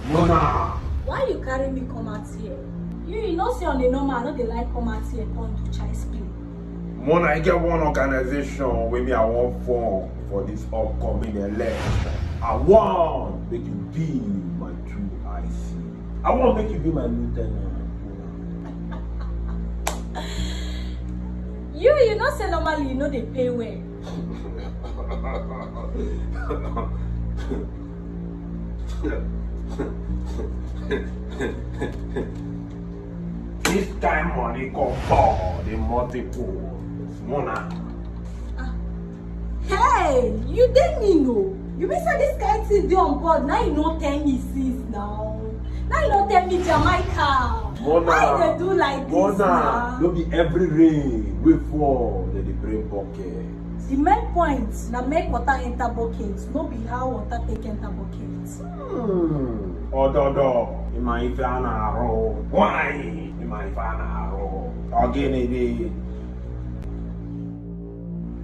Mona. Why you carry me come out here? You know say on the normal, I know they like come out here come to child's play. Mona, I get one organization with me I want form for this upcoming election. I want make you be my true IC. I want make you be my lieutenant. You know say normally you know they pay well. This kind money come for the multiple. Mona. Hey, you didn't me know. You mean say this guy thing dey on board, now you know tell me sis now. Now you don't tell me Jamaica. Mona, why they do like this Mona, now? don't be every rain we fall that they bring bucket. The main point na make water enter bucket, no be how water take enter bucket. Ododo, ima ife anaro. Why? Ima ife anaro. Again, be.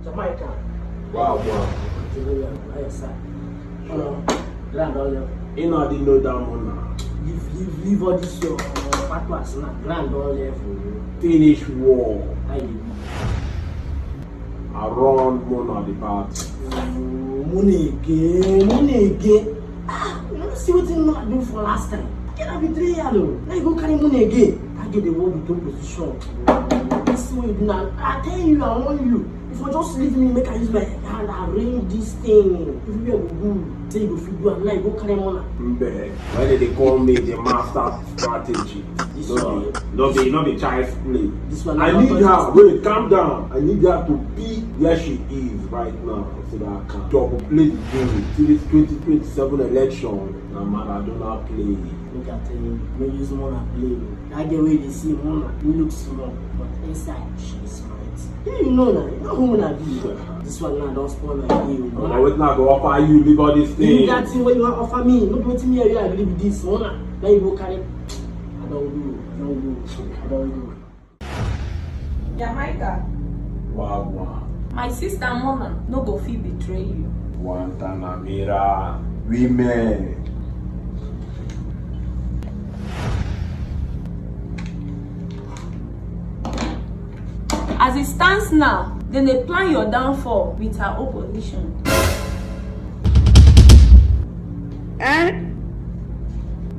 Jamaica. Wow. Grand all You know, I didn't know that Mona. leave all this your patois now. Grand all level. Finish war. How you be? Around Mona the party. Money again. You know see what you not do for last time. Get a betrayal. Now you go carry money again. I get the world with position. See what you do now. I tell you, I want you. If you just leave me, make I use my hand arrange this thing. If you go good, say you go feel do and now you go carry money. Why did they call me the master strategy? Not be child's play. This one I need her. Wait, calm down. I need her to be where she is right now so that I can double play the game till this 2027 election. Now, man, I do not play. Look at him, no use money play. I get where they see money, he looks small, but inside she is smart. Yeah, you know now, you know who wanna be. This one now don't spoil my game. I wait now go offer you, leave all this thing. You got thing what you want to offer me, not what me I agree with this one. Now you go carry. I don't do. Jamaica, Wow. my sister Mona no go fit betray you. Guantanamera, women. As it stands now, then they plan your downfall with her opposition.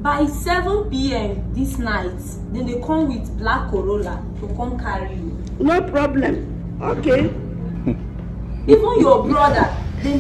By 7 p.m. this night, then they come with black Corolla to come carry you. No problem. Okay. Even your brother, then